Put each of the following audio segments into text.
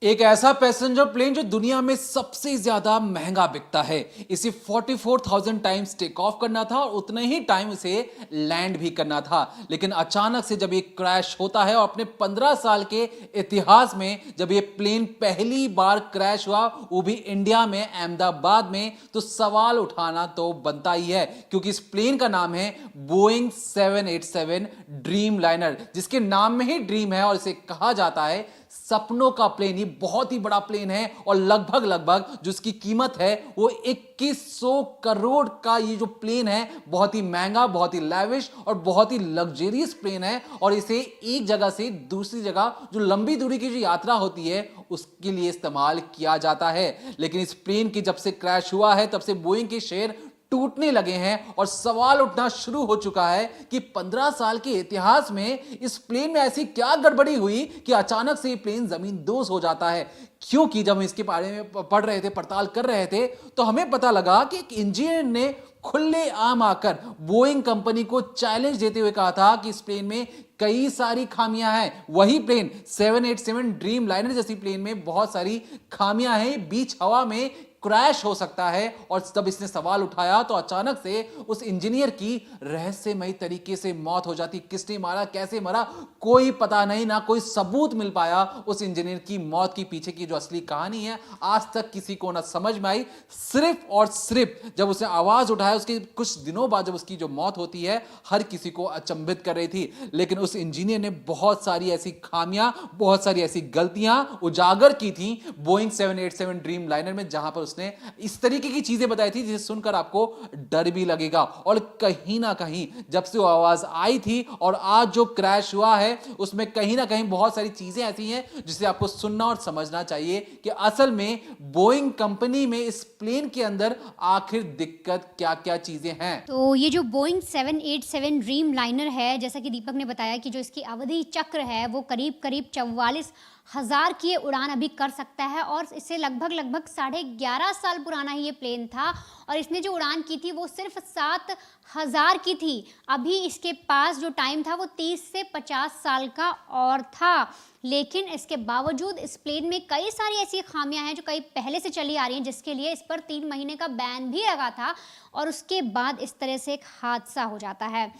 एक ऐसा passenger plane जो दुनिया में सबसे ज्यादा महंगा बिकता है। इसे 44,000 टाइम्स टेक ऑफ करना था और उतने ही टाइम इसे लैंड भी करना था। लेकिन अचानक से जब ये क्रैश होता है और अपने 15 साल के इतिहास में जब ये प्लेन पहली बार क्रैश हुआ, वो भी इंडिया में अहमदाबाद में, तो सवाल उठाना तो बनता ही है, क्योंकि इस प्लेन का नाम है बोइंग 787 ड्रीम लाइनर, जिसके नाम में ही ड्रीम है और इसे कहा जाता है सपनों का प्लेन। ये बहुत ही बड़ा प्लेन है और लगभग जो इसकी कीमत है वो 2100 करोड़ का ये जो प्लेन है, बहुत ही महंगा, बहुत ही लैविश और बहुत ही लग्जरियस प्लेन है। और इसे एक जगह से दूसरी जगह जो लंबी दूरी की जो यात्रा होती है उसके लिए इस्तेमाल किया जाता है। लेकिन इस प्लेन की जब से क्रैश हुआ है तब से बोइंग के शेयर टूटने लगे हैं और सवाल उठना शुरू हो चुका है कि 15 साल के इतिहास में इस प्लेन में ऐसी क्या गड़बड़ी हुई कि अचानक से ये प्लेन जमींदोज हो जाता है। क्योंकि जब हम इसके बारे में पढ़ रहे थे, पड़ताल कर रहे थे, तो हमें पता लगा कि एक इंजीनियर ने खुले आम आकर बोइंग कंपनी को चैलेंज देते हुए कहा था कि इस प्लेन में कई सारी खामियां हैं। वही प्लेन 787 ड्रीम लाइनर जैसी प्लेन में बहुत सारी खामियां हैं, बीच हवा में क्रैश हो सकता है। और जब इसने सवाल उठाया तो अचानक से उस इंजीनियर की रहस्यमयी तरीके से मौत हो जाती। किसने मारा, कैसे मरा, कोई पता नहीं, ना कोई सबूत मिल पाया। उस इंजीनियर की मौत के पीछे की जो असली कहानी है आज तक किसी को ना समझ में आई। सिर्फ और सिर्फ जब उसने आवाज उठाया उसके कुछ दिनों बाद जब उसकी जो मौत होती है, हर किसी को अचंभित कर रही थी। लेकिन उस इंजीनियर ने बहुत सारी ऐसी खामियां, बहुत सारी ऐसी गलतियां उजागर की थी बोइंग 787 ड्रीम लाइनर में, जहां पर उसने इस तरीके की चीजें बताई थी जिसे सुनकर आपको डर भी लगेगा। और कहीं ना कहीं जब से वो आवाज आई थी और आज जो क्रैश हुआ है उसमें कहीं ना कहीं बहुत सारी चीजें ऐसी हैं जिसे आपको सुनना और समझना चाहिए कि असल में बोइंग कंपनी में इस प्लेन के अंदर आखिर दिक्कत क्या क्या चीजें हैं। तो ये जो बोइंग 787 ड्रीम लाइनर है, जैसा कि दीपक ने बताया कि जो इसकी अवधि चक्र है वो करीब करीब 44,000 की ये उड़ान अभी कर सकता है। और इससे लगभग 11.5 साल पुराना ही ये प्लेन था और इसने जो उड़ान की थी वो सिर्फ 7,000 की थी। अभी इसके पास जो टाइम था वो 30 से 50 साल का और था। लेकिन इसके बावजूद इस प्लेन में कई सारी ऐसी खामियां हैं जो कई पहले से चली आ रही हैं, जिसके लिए इस पर 3 महीने का बैन भी लगा था और उसके बाद इस तरह से एक हादसा हो जाता है।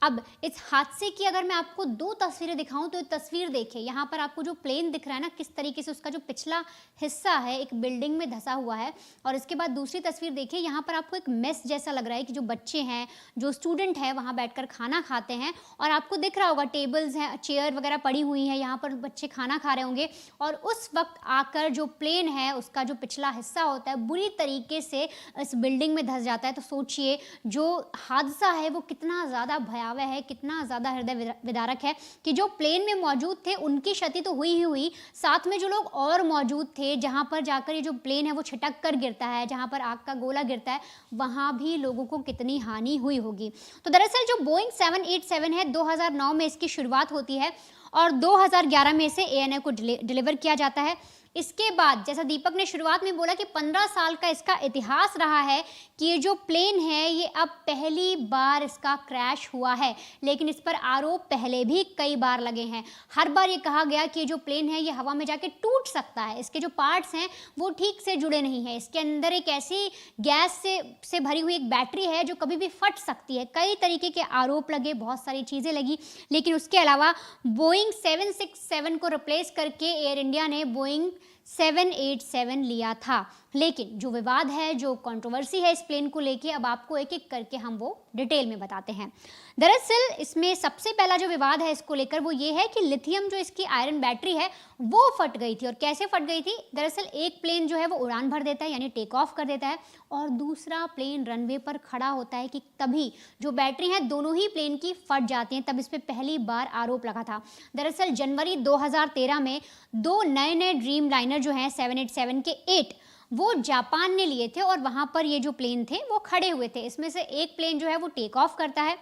अब इस हादसे की अगर मैं आपको 2 तस्वीरें दिखाऊं तो तस्वीर देखिए, यहाँ पर आपको जो प्लेन दिख रहा है ना, किस तरीके से उसका जो पिछला हिस्सा है एक बिल्डिंग में धंसा हुआ है। और इसके बाद दूसरी तस्वीर देखिए, यहाँ पर आपको एक मेस जैसा लग रहा है कि जो बच्चे हैं, जो स्टूडेंट हैं, वहाँ बैठकर खाना खाते हैं। और आपको दिख रहा होगा टेबल्स हैं, चेयर वगैरह पड़ी हुई हैं, यहाँ पर बच्चे खाना खा रहे होंगे। और उस वक्त आकर जो प्लेन है उसका जो पिछला हिस्सा होता है बुरी तरीके से इस बिल्डिंग में धंस जाता है। तो सोचिए जो हादसा है वो कितना ज़्यादा भयावह है, कितना ज़्यादा हृदय विदारक है कि जो प्लेन में मौजूद थे उनकी क्षति तो हुई ही हुई, साथ में जो लोग और मौजूद थे, जहां पर जाकर ये जो प्लेन है वो छिटक कर गिरता है, जहां पर आग का गोला गिरता है, वहां भी लोगों को कितनी हानि हुई होगी। तो दरअसल जो बोइंग 787 है 2009 में इसकी शुरुआत होती है और 2011 में इसे ANA को डिलीवर किया जाता है। इसके बाद जैसा दीपक ने शुरुआत में बोला कि 15 साल का इसका इतिहास रहा है कि ये जो प्लेन है ये अब पहली बार इसका क्रैश हुआ है। लेकिन इस पर आरोप पहले भी कई बार लगे हैं। हर बार ये कहा गया कि जो प्लेन है ये हवा में जाके टूट सकता है, इसके जो पार्ट्स हैं वो ठीक से जुड़े नहीं हैं, इसके अंदर एक ऐसी गैस से भरी हुई एक बैटरी है जो कभी भी फट सकती है। कई तरीके के आरोप लगे, बहुत सारी चीज़ें लगी। लेकिन उसके अलावा बोइंग 767 को रिप्लेस करके एयर इंडिया ने बोइंग 787 लिया था। लेकिन जो विवाद है, जो कंट्रोवर्सी है इस प्लेन को लेके, अब आपको एक एक करके हम वो डिटेल में बताते हैं। दरअसल इसमें सबसे पहला जो विवाद है इसको लेकर वो ये है कि लिथियम जो इसकी आयरन बैटरी है वो फट गई थी। और कैसे फट गई थी? दरअसल एक प्लेन जो है वो उड़ान भर देता है, यानी टेक ऑफ कर देता है, और दूसरा प्लेन रनवे पर खड़ा होता है कि तभी जो बैटरी है दोनों ही प्लेन की फट जाती हैं। तब इस पर पहली बार आरोप लगा था। दरअसल जनवरी 2013 में 2 नए ड्रीम लाइनर जो हैं 787 के 8 वो जापान ने लिए थे और वहाँ पर ये जो प्लेन थे वो खड़े हुए थे। इसमें से एक प्लेन जो है वो टेक ऑफ करता है,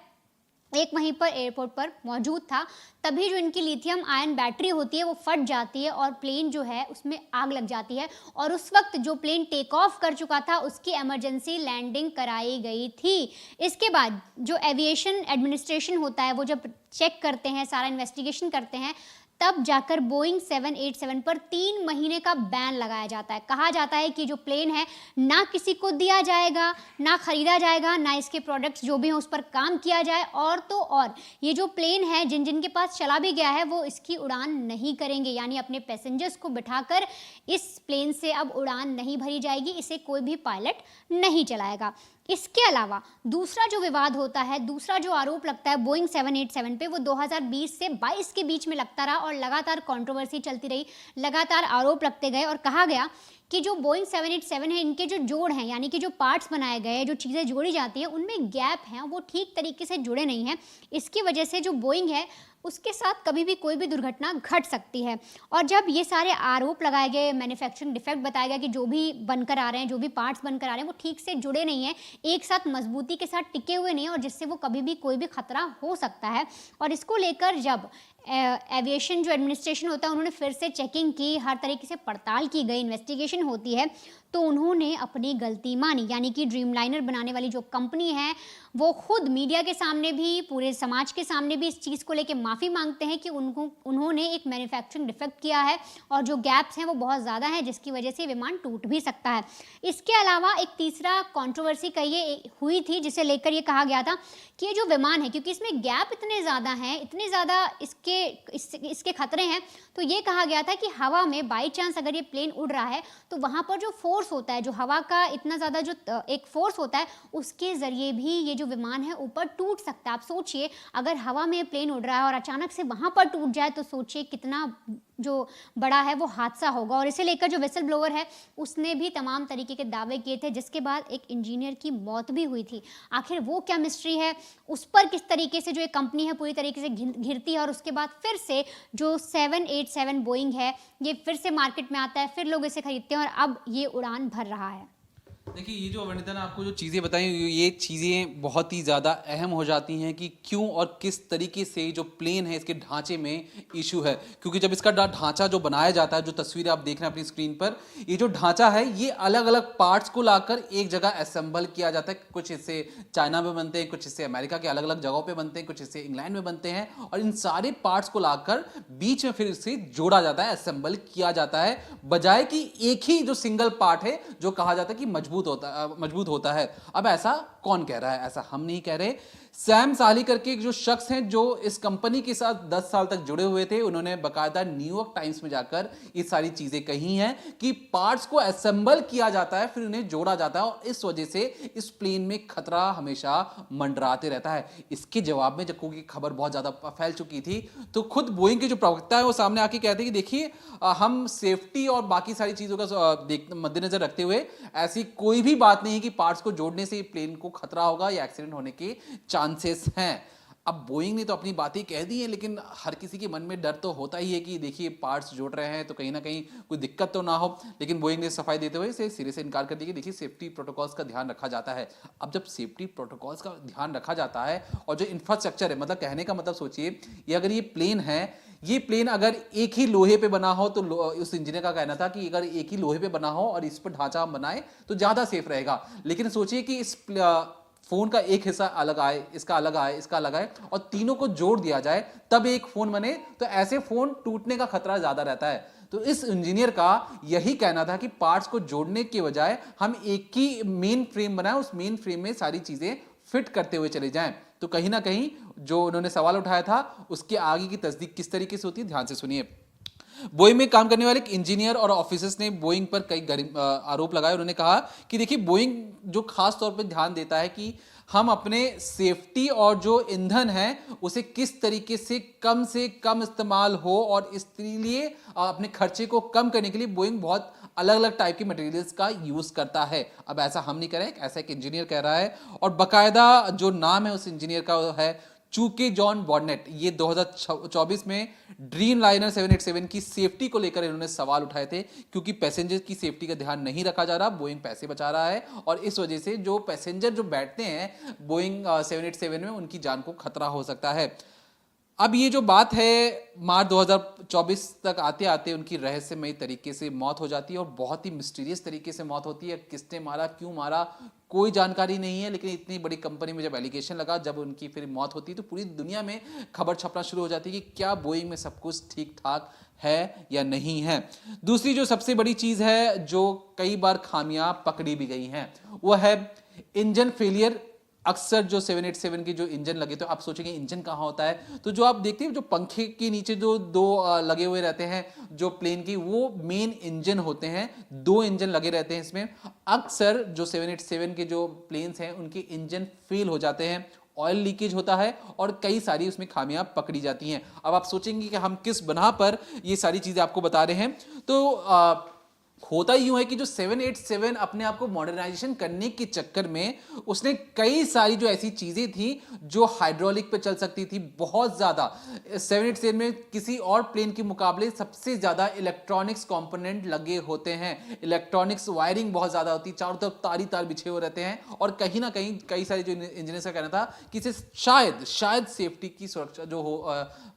एक वहीं पर एयरपोर्ट पर मौजूद था। तभी जो इनकी लिथियम आयन बैटरी होती है वो फट जाती है और प्लेन जो है उसमें आग लग जाती है। और उस वक्त जो प्लेन टेक ऑफ कर चुका था उसकी इमरजेंसी लैंडिंग कराई गई थी। इसके बाद जो एविएशन एडमिनिस्ट्रेशन होता है वो जब चेक करते हैं, सारा इन्वेस्टिगेशन करते हैं, तब जाकर बोइंग 787 पर 3 महीने का बैन लगाया जाता है। कहा जाता है कि जो प्लेन है ना किसी को दिया जाएगा, ना खरीदा जाएगा, ना इसके प्रोडक्ट्स जो भी हैं उस पर काम किया जाए, और तो और ये जो प्लेन है जिन जिन के पास चला भी गया है वो इसकी उड़ान नहीं करेंगे, यानी अपने पैसेंजर्स को बिठाकर इस प्लेन से अब उड़ान नहीं भरी जाएगी, इसे कोई भी पायलट नहीं चलाएगा। इसके अलावा दूसरा जो विवाद होता है, दूसरा जो आरोप लगता है बोइंग 787 पे, वो 2020 से 22 के बीच में लगता रहा और लगातार कंट्रोवर्सी चलती रही, लगातार आरोप लगते गए और कहा गया कि जो बोइंग 787 है इनके जो जोड़ हैं, यानी कि जो पार्ट्स बनाए गए, जो चीज़ें जोड़ी जाती हैं उनमें गैप हैं, वो ठीक तरीके से जुड़े नहीं हैं। इसकी वजह से जो बोइंग है उसके साथ कभी भी कोई भी दुर्घटना घट सकती है। और जब ये सारे आरोप लगाए गए, मैन्युफैक्चरिंग डिफेक्ट बताया गया कि जो भी बनकर आ रहे हैं, जो भी पार्ट्स बनकर आ रहे हैं वो ठीक से जुड़े नहीं हैं, एक साथ मजबूती के साथ टिके हुए नहीं हैं, और जिससे वो कभी भी कोई भी खतरा हो सकता है। और इसको लेकर जब एविएशन जो एडमिनिस्ट्रेशन होता है उन्होंने फिर से चेकिंग की, हर तरीके से पड़ताल की गई, इन्वेस्टिगेशन होती है, तो उन्होंने अपनी गलती मानी, यानी कि ड्रीमलाइनर बनाने वाली जो कंपनी है वो खुद मीडिया के सामने भी, पूरे समाज के सामने भी इस चीज़ को लेकर माफ़ी मांगते हैं कि उन्होंने एक मैन्युफैक्चरिंग डिफेक्ट किया है और जो गैप्स हैं वो बहुत ज़्यादा हैं, जिसकी वजह से विमान टूट भी सकता है। इसके अलावा एक तीसरा कंट्रोवर्सी का ये हुई थी जिसे लेकर ये कहा गया था कि ये जो विमान है, क्योंकि इसमें गैप इतने ज़्यादा हैं, इतने ज़्यादा इसके खतरे हैं, तो ये कहा गया था कि हवा में बाई चांस अगर ये प्लेन उड़ रहा है तो वहाँ पर जो फोर्स होता है, जो हवा का इतना ज़्यादा जो एक फोर्स होता है, उसके ज़रिए भी ये जो विमान है ऊपर टूट सकता है। आप सोचिए अगर हवा में प्लेन उड़ रहा है और अचानक से वहाँ पर टूट जाए तो सोचिए कितना जो बड़ा है वो हादसा होगा। और इसे लेकर जो विसल ब्लोअर है उसने भी तमाम तरीके के दावे किए थे, जिसके बाद एक इंजीनियर की मौत भी हुई थी। आखिर वो क्या मिस्ट्री है, उस पर किस तरीके से जो एक कंपनी है पूरी तरीके से घिरती है, और उसके बाद फिर से जो 787 बोइंग है ये फिर से मार्केट में आता है, फिर लोग इसे खरीदते हैं और अब ये उड़ान भर रहा है। देखिए, ये जो वनिता ने आपको जो चीज़ें बताई, ये चीज़ें बहुत ही ज़्यादा अहम हो जाती हैं कि क्यों और किस तरीके से जो प्लेन है इसके ढांचे में इशू है। क्योंकि जब इसका ढांचा जो बनाया जाता है, जो तस्वीरें आप देख रहे हैं अपनी स्क्रीन पर, ये जो ढांचा है ये अलग अलग पार्ट्स को लाकर एक जगह असेंबल किया जाता है। कुछ हिस्से चाइना में बनते हैं, कुछ हिस्से अमेरिका के अलग अलग जगहों पर बनते हैं, कुछ हिस्से इंग्लैंड में बनते हैं, और इन सारे पार्ट्स को लाकर बीच में फिर इसे जोड़ा जाता है, असेंबल किया जाता है, बजाय कि एक ही जो सिंगल पार्ट है जो कहा जाता है कि मजबूत होता है। अब ऐसा कौन कह रहा है? ऐसा हम नहीं कह रहे। सैम साली करके एक जो शख्स हैं जो इस कंपनी के साथ 10 साल तक जुड़े हुए थे, उन्होंने बकायदा न्यूयॉर्क टाइम्स में जाकर ये सारी चीजें कही हैं कि पार्ट्स को असेंबल किया जाता है, फिर उन्हें जोड़ा जाता है, और इस वजह से इस प्लेन में खतरा हमेशा मंडराते रहता है। इसके जवाब में जब क्योंकि खबर बहुत ज्यादा फैल चुकी थी, तो खुद बोइंग के जो प्रवक्ता है वो सामने आके कहते हैं कि देखिए, हम सेफ्टी और बाकी सारी चीजों का मद्देनजर रखते हुए ऐसी कोई भी बात नहीं है कि पार्ट्स को जोड़ने से प्लेन को खतरा होगा या एक्सीडेंट होने के चांसेस हैं। अब बोइंग ने तो अपनी बातें कह दी है, लेकिन हर किसी के मन में डर तो होता ही है कि देखिए पार्ट्स जोड़ रहे हैं तो कहीं ना कहीं कोई दिक्कत तो ना हो। लेकिन बोइंग ने सफाई देते हुए इसे सिरे से इनकार कर दिया कि देखिए सेफ्टी प्रोटोकॉल्स का ध्यान रखा जाता है। अब जब सेफ्टी प्रोटोकॉल्स का ध्यान रखा जाता है और जो इंफ्रास्ट्रक्चर है, मतलब कहने का मतलब सोचिए, ये अगर ये प्लेन है, ये प्लेन अगर एक ही लोहे पे बना हो, तो उस इंजीनियर का कहना था कि अगर एक ही लोहे पे बना हो और इस पर ढांचा हम बनाए तो ज्यादा सेफ रहेगा। लेकिन सोचिए कि इस फोन का एक हिस्सा अलग आए, इसका अलग आए, इसका अलग आए, और तीनों को जोड़ दिया जाए तब एक फोन बने, तो ऐसे फोन टूटने का खतरा ज्यादा रहता है। तो इस इंजीनियर का यही कहना था कि पार्ट्स को जोड़ने के बजाय हम एक ही मेन फ्रेम बनाएं, उस मेन फ्रेम में सारी चीजें फिट करते हुए चले जाएं। तो कहीं ना कहीं जो उन्होंने सवाल उठाया था उसके आगे की तस्दीक किस तरीके से होती है, ध्यान से सुनिए। बोइंग में काम करने वाले एक इंजीनियर और ऑफिसर्स ने बोइंग पर कई आरोप लगाए। उन्होंने कहा कि देखिए, बोइंग जो खास तौर पर ध्यान देता है कि हम अपने सेफ्टी और जो ईंधन है उसे किस तरीके से कम इस्तेमाल हो, और इसलिए अपने खर्चे को कम करने के लिए बोइंग बहुत अलग अलग टाइप के मटेरियल्स का यूज करता है। अब ऐसा हम नहीं कह रहे, ऐसा एक इंजीनियर कह रहा है, और बकायदा जो नाम है उस इंजीनियर का है चूके जॉन बॉर्नेट। ये 2024 में ड्रीम लाइनर 787 की सेफ्टी को लेकर इन्होंने सवाल उठाए थे, क्योंकि पैसेंजर की सेफ्टी का ध्यान नहीं रखा जा रहा, बोइंग पैसे बचा रहा है, और इस वजह से जो पैसेंजर जो बैठते हैं बोइंग 787 में उनकी जान को खतरा हो सकता है। अब ये जो बात है, मार्च 2024 तक आते आते उनकी रहस्यमयी तरीके से मौत हो जाती है और बहुत ही मिस्टीरियस तरीके से मौत होती है। किसने मारा, क्यों मारा, कोई जानकारी नहीं है। लेकिन इतनी बड़ी कंपनी में जब एलिगेशन लगा, जब उनकी फिर मौत होती है, तो पूरी दुनिया में खबर छपना शुरू हो जाती है कि क्या बोइंग में सब कुछ ठीक ठाक है या नहीं है। दूसरी जो सबसे बड़ी चीज है, जो कई बार खामियां पकड़ी भी गई हैं, वो है इंजन फेलियर। अक्सर जो 787 के जो इंजन लगे, तो आप सोचेंगे इंजन कहाँ होता है, तो जो आप देखते हैं जो पंखे के नीचे जो दो लगे हुए रहते हैं जो प्लेन की, वो मेन इंजन होते हैं। दो इंजन लगे रहते हैं इसमें। अक्सर जो 787 के जो प्लेन्स हैं उनके इंजन फेल हो जाते हैं, ऑयल लीकेज होता है और कई सारी उसमें खामियां पकड़ी जाती हैं। अब आप सोचेंगे कि हम किस बना पर ये सारी चीजें आपको बता रहे हैं, तो होता यूं है कि जो 787 अपने आप को मॉडर्नाइजेशन करने के चक्कर में उसने कई सारी जो ऐसी चीजें थी जो हाइड्रोलिक पे चल सकती थी, बहुत ज्यादा 787 में किसी और प्लेन के मुकाबले सबसे ज्यादा इलेक्ट्रॉनिक्स कंपोनेंट लगे होते हैं। इलेक्ट्रॉनिक्स वायरिंग बहुत ज्यादा होती है, चारों तरफ तारी तार बिछे हुए रहते हैं और कहीं ना कहीं कई सारे जो इंजीनियर्स का कहना था कि इसे शायद सेफ्टी की सुरक्षा जो हो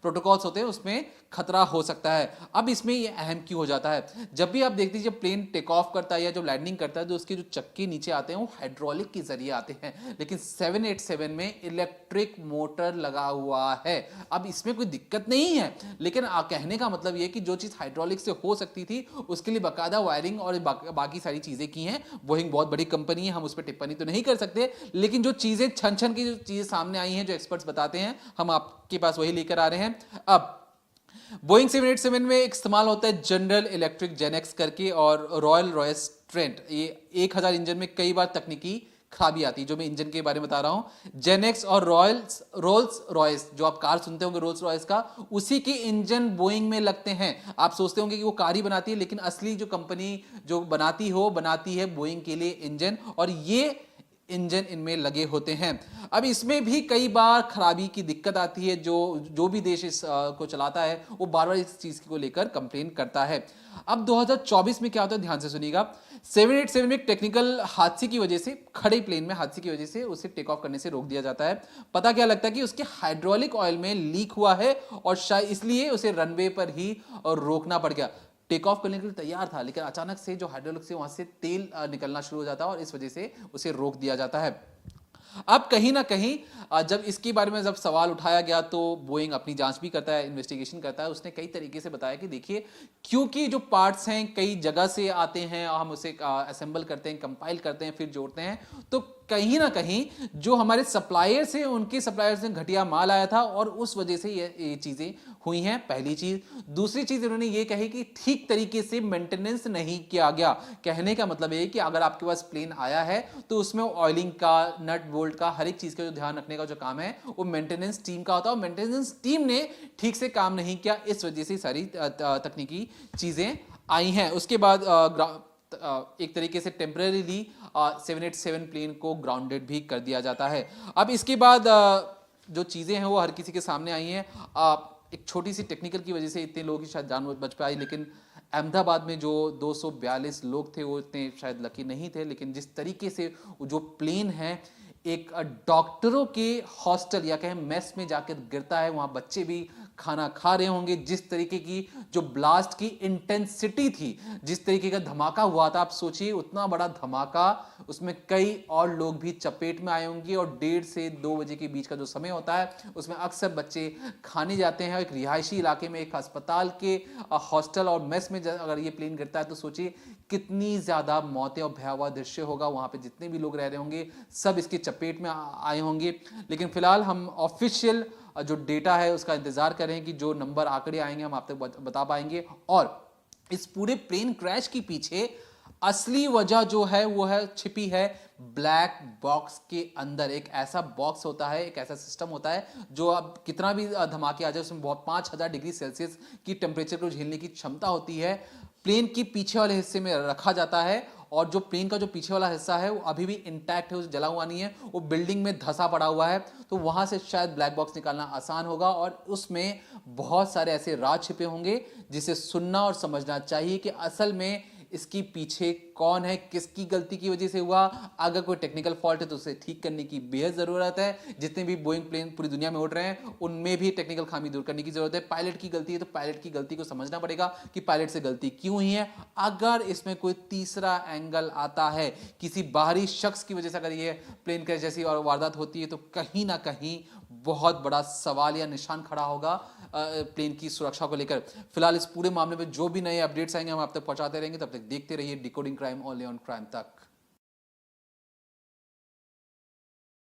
प्रोटोकॉल्स होते हैं उसमें खतरा हो सकता है। अब इसमें ये अहम क्यों हो जाता है, जब भी आप देखते हैं जब प्लेन टेक ऑफ करता है या जब लैंडिंग करता है, तो उसके जो चक्के नीचे आते हैं वो हाइड्रोलिक के जरिए आते हैं, लेकिन 787 में इलेक्ट्रिक मोटर लगा हुआ है। अब इसमें कोई दिक्कत नहीं है, लेकिन कहने का मतलब ये कि जो चीज हाइड्रोलिक से हो सकती थी उसके लिए बाकायदा वायरिंग और बाकी सारी चीजें की हैं। बोइंग बहुत बड़ी कंपनी है, हम उस पर टिप्पणी तो नहीं कर सकते, लेकिन जो चीजें छन छन की जो चीजें सामने आई हैं, जो एक्सपर्ट्स बताते हैं, हम आपके पास वही लेकर आ रहे हैं। अब बोइंग 787 में एक इस्तेमाल होता है जनरल इलेक्ट्रिक जेनेक्स करके और रॉयल रॉयस ट्रेंट। ये 1000 इंजन में कई बार तकनीकी खराबी आती है, जो मैं इंजन के बारे में बता रहा हूं। जेनेक्स और रोल्स रॉयस, जो आप कार सुनते होंगे रोल्स रॉयस का, उसी के इंजन बोइंग में लगते हैं। आप सोचते होंगे कि वो कार ही बनाती है, लेकिन असली जो कंपनी जो बनाती है बोइंग के लिए इंजन, और ये इंजन इनमें लगे होते हैं। अब इसमें भी कई बार खराबी की दिक्कत आती है। जो भी देश इस को चलाता है वो बार बार इस चीज को लेकर कंप्लेन करता है। अब 2024 में क्या होता है, ध्यान से सुनिएगा। 787 में एक टेक्निकल हादसे की वजह से, खड़े प्लेन में हादसे की वजह से उसे टेक ऑफ करने से रोक दिया जाता है। पता क्या लगता है कि उसके हाइड्रोलिक ऑयल में लीक हुआ है और शायद इसलिए उसे रनवे पर ही रोकना पड़ गया। टेक ऑफ करने के लिए तैयार था, लेकिन अचानक से जो हाइड्रोलिक से वहां से तेल निकलना शुरू हो जाता है और इस वजह से उसे रोक दिया जाता है। अब कहीं ना कहीं जब इसके बारे में जब सवाल उठाया गया, तो बोइंग अपनी जांच भी करता है, इन्वेस्टिगेशन करता है। उसने कई तरीके से बताया कि देखिए, क्योंकि जो पार्ट्स हैं कई जगह से आते हैं, हम उसे असेंबल करते हैं, कंपाइल करते हैं, फिर जोड़ते हैं, तो कहीं ना कहीं जो हमारे सप्लायर्स हैं उनके सप्लायर्स ने घटिया माल आया था और उस वजह से ये चीजें हुई हैं, पहली चीज। दूसरी चीज उन्होंने ये कही कि ठीक तरीके से मेंटेनेंस नहीं किया गया। कहने का मतलब ये कि अगर आपके पास प्लेन आया है तो उसमें ऑयलिंग का, नट बोल्ट का, हर एक चीज का जो ध्यान रखने का जो काम है वो मेंटेनेंस टीम का होता है, और मेंटेनेंस टीम ने ठीक से काम नहीं किया, इस वजह से सारी तकनीकी चीजें आई हैं। उसके बाद एक तरीके से टेम्परेरीली 787 प्लेन को ग्राउंडेड भी कर दिया जाता है। अब इसके बाद जो चीज़ें हैं वो हर किसी के सामने आई हैं। एक छोटी सी टेक्निकल की वजह से इतने लोगों की शायद जान बच पाई, लेकिन अहमदाबाद में जो 242 लोग थे वो इतने शायद लकी नहीं थे। लेकिन जिस तरीके से जो प्लेन है एक डॉक्टरों के हॉस्टल या कहें मेस में जाकर गिरता है, वहां बच्चे भी खाना खा रहे होंगे, जिस तरीके की जो ब्लास्ट की इंटेंसिटी थी, जिस तरीके का धमाका हुआ था, आप सोचिए उतना बड़ा धमाका, उसमें कई और लोग भी चपेट में आए होंगे। और 1:30 से 2 बजे के बीच का जो समय होता है उसमें अक्सर बच्चे खाने जाते हैं। एक रिहायशी इलाके में, एक अस्पताल के हॉस्टल और मेस में अगर ये प्लेन गिरता है तो सोचिए कितनी ज्यादा मौतें और भयावह दृश्य होगा। वहां पे जितने भी लोग रह रहे होंगे सब इसके चपेट में आए होंगे। लेकिन फिलहाल हम ऑफिशियल जो डेटा है उसका इंतजार करें कि जो नंबर आंकड़े आएंगे हम आप तक बता पाएंगे। और इस पूरे प्लेन क्रैश के पीछे असली वजह जो है वो है छिपी है ब्लैक बॉक्स के अंदर। एक ऐसा बॉक्स होता है, एक ऐसा सिस्टम होता है जो अब कितना भी धमाके आ जाए उसमें बहुत 5000 डिग्री सेल्सियस की टेम्परेचर को झेलने की क्षमता होती है। प्लेन के पीछे वाले हिस्से में रखा जाता है और जो प्लेन का जो पीछे वाला हिस्सा है वो अभी भी इंटैक्ट है, उसे जला हुआ नहीं है, वो बिल्डिंग में धंसा पड़ा हुआ है। तो वहां से शायद ब्लैक बॉक्स निकालना आसान होगा और उसमें बहुत सारे ऐसे राज छिपे होंगे जिसे सुनना और समझना चाहिए कि असल में इसकी पीछे कौन है, किसकी गलती की वजह से हुआ। अगर कोई टेक्निकल फॉल्ट है तो उसे ठीक करने की बेहद जरूरत है। जितने भी बोइंग प्लेन पूरी दुनिया में उड़ रहे हैं उनमें भी टेक्निकल खामी दूर करने की जरूरत है। पायलट की गलती है तो पायलट की गलती को समझना पड़ेगा कि पायलट से गलती क्यों हुई है। अगर इसमें कोई तीसरा एंगल आता है, किसी बाहरी शख्स की वजह से अगर ये प्लेन क्रैश जैसी और वारदात होती है तो कहीं ना कहीं बहुत बड़ा सवाल या निशान खड़ा होगा प्लेन की सुरक्षा को लेकर। फिलहाल इस पूरे मामले में जो भी नए अपडेट्स आएंगे हम आप तक पहुंचाते रहेंगे। तब तक देखते रहिए decoding crime only on crime तक।